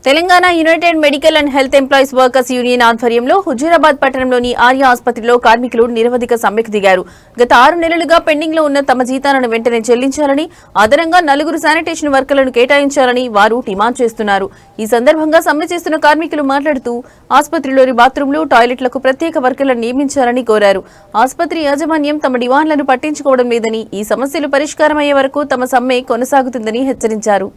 Telangana United medical and health employees workers union ఆధ్వర్యంలో హుజూరాబాద్ పట్టణంలోని ఆర్య ఆసుపత్రిలో కార్మికులు నిరవధిక సమ్మెకు దిగారు. గత 6 నెలలుగా పెండింగ్ లో ఉన్న తమ జీతాలను వెంటనే చెల్లించాలని, అదనంగా 4 శానిటేషన్ వర్కర్లను కేటాయించాలని వారు డిమాండ్ చేస్తున్నారు. ఈ సందర్భంగా సమ్మె చేస్తున్న కార్మికులు మాట్లాడుతూ ఆసుపత్రిలోని బాత్రూంలు, టాయిలెట్లకు ప్రత్యేక వర్కర్లను నియమించాలని కోరారు. ఆసుపత్రి యాజమాన్యం తమ డిమాండ్లను పట్టించుకోవడం లేదని, ఈ సమస్యలు పరిష్కారమయ్యే వరకు తమ సమ్మె కొనసాగుతుందని హెచ్చరించారు.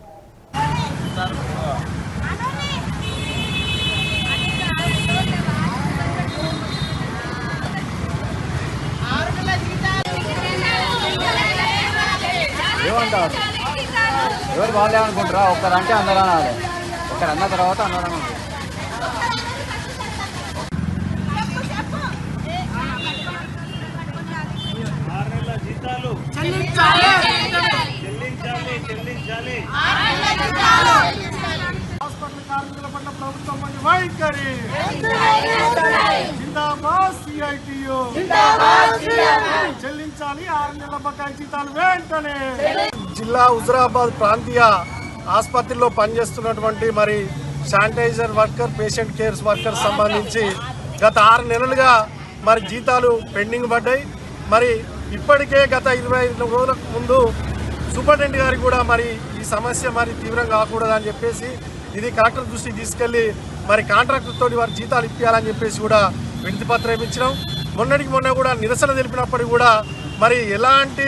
ఎవరు వాళ్ళే అనుకుంటారా? ఒక్కరంటే అందరూ అనాలి, ఒక్కరు అన్న తర్వాత అందరూ అనాలి. హాస్పిటల్ కార్మికుల పట్ల ప్రభుత్వం వైఖరి జిందాబాద్ సిఐటియు చెల్లించాలి 6 నెలల బకాయి జీతాలు వెంటనే. జిల్లా హుజూరాబాద్ ప్రాంతీయ ఆసుపత్రిలో పనిచేస్తున్నటువంటి మరి sanitiser worker, patient cares worker సంబంధించి గత 6 నెలలుగా మరి జీతాలు పెండింగ్ పడ్డాయి. మరి ఇప్పటికే గత 25 రోజులకు ముందు సూపరింటెండెంట్ గారికి కూడా మరి ఈ సమస్య మరి తీవ్రం కాకూడదని చెప్పేసి ఇది కలెక్టర్ దృష్టికి తీసుకెళ్లి మరి కాంట్రాక్టర్ తోటి వారి జీతాలు ఇప్పించాలని చెప్పేసి కూడా వినతి పత్రం ఇచ్చినాం. మొన్న కూడా నిరసన తెలిపినప్పటికీ కూడా మరి ఎలాంటి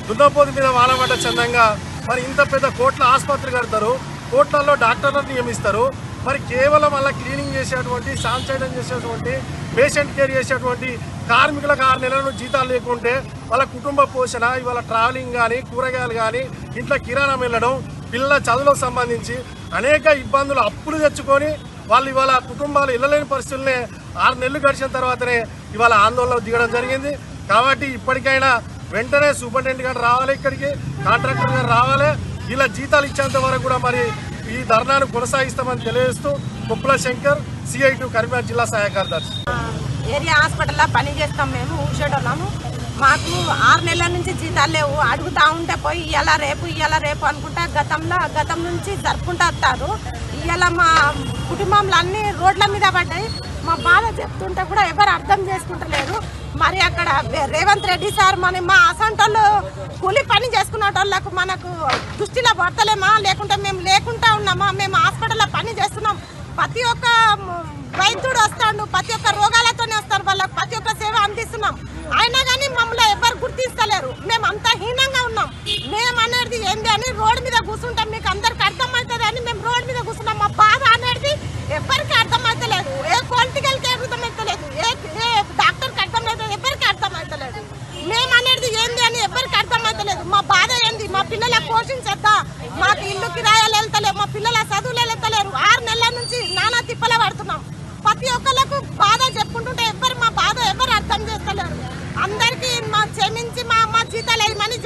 దున్నపోతు మీద వానబడ్డ చందంగా మరి ఇంత పెద్ద కోట్ల ఆసుపత్రి కడతారు, కోట్లలో డాక్టర్లను నియమిస్తారు. మరి కేవలం అలా క్లీనింగ్ చేసేటువంటి, శానిటైజర్ చేసేటువంటి, పేషెంట్ కేర్ చేసేటువంటి కార్మికులకు 6 నెలల జీతాలు లేకుంటే వాళ్ళ కుటుంబ పోషణ, ఇవాళ ట్రావెలింగ్ కానీ, కూరగాయలు కానీ, ఇంట్లో కిరాణం వెళ్ళడం, పిల్లల చదువులకు సంబంధించి అనేక ఇబ్బందులు అప్పులు తెచ్చుకొని వాళ్ళు ఇవాళ కుటుంబాలు ఇళ్ళలేని పరిస్థితులనే 6 నెలలు గడిచిన తర్వాతనే ఇవాళ ఆందోళనలో దిగడం జరిగింది. కాబట్టి ఇప్పటికైనా వెంటనే సూపరింటెండెంట్ గారు రావాలి, ఇక్కడికి కాంట్రాక్టర్ గారు రావాలి. ఇలా జీతాలు ఇచ్చేంత వరకు కూడా మరి ఈ ధర్నాను కొనసాగిస్తామని తెలియజేస్తూ కొప్పుల శంకర్, సిఐటి కరీంనగర్ జిల్లా సహాయ కార్యదర్శి. ఏరియా హాస్పిటల్లో పని చేస్తాం మేము, ఊసేటోళ్ళము. మాకు 6 నెలల నుంచి జీతాలు లేవు. అడుగుతూ ఉంటే పోయి ఇవాళ రేపు అనుకుంటా గతం నుంచి జరుపుకుంటూ వస్తారు. ఇవాళ మా కుటుంబంలో అన్ని రోడ్ల మీద పడ్డాయి. మా బాధ చెప్తుంటే కూడా ఎవరు అర్థం చేసుకుంటలేరు. మరి అక్కడ రేవంత్ రెడ్డి సార్ మా అసంటోళ్ళు కూలి పని చేసుకునేటోళ్ళకు మనకు దృష్టిలో పడతలేమా, లేకుంటే మేము లేకుండా ఉన్నామా? మేము హాస్పిటల్లో పని చేస్తున్నాం. ప్రతి ఒక్క వైద్యుడు వస్తాడు, ప్రతి ఒక్క రోగాలతోనే వస్తారు, వాళ్ళకి ప్రతి ఒక్క సేవ అందిస్తున్నాం. అయినా కానీ మమ్మల్ని ఎవరు గుర్తిస్తలేరు. మేము అంత హీనంగా ఉన్నాం. మేము అనేది ఏంటి అని రోడ్డు మీద కూర్చుంటాం, మీకు అందరికి అర్థమవుతుంది అని మేము రోడ్డు మీద కూర్చున్నాం. మా బాధ అనేది ఎవరికి అర్థమవుతలేదు. ఏ పొలిటికల్కి అర్థమవుతలేదు, ఏ డాక్టర్కి అర్థమవుతుంది, ఎవరికి అర్థమవుతలేదు. మేము అనేది ఏంది అని ఎవరికి అర్థమవుతలేదు. మా బాధ ఏంది? మా పిల్లల పోషించద్దా? మాకు ఇల్లు కిరాయాలు వెళ్తలేవు, మా పిల్లల చదువులు వెళ్తలేరు. 6 నెలల నుంచి నానా తిప్పల పడుతున్నాం. ప్రతి ఒక్కళ్ళకు బాధ చెప్పుకుంటుంటే మా బాధ ఎవరు అర్థం చేస్తలేరు. అందరికీ మా క్షమించి మా జీతాలు వేయమని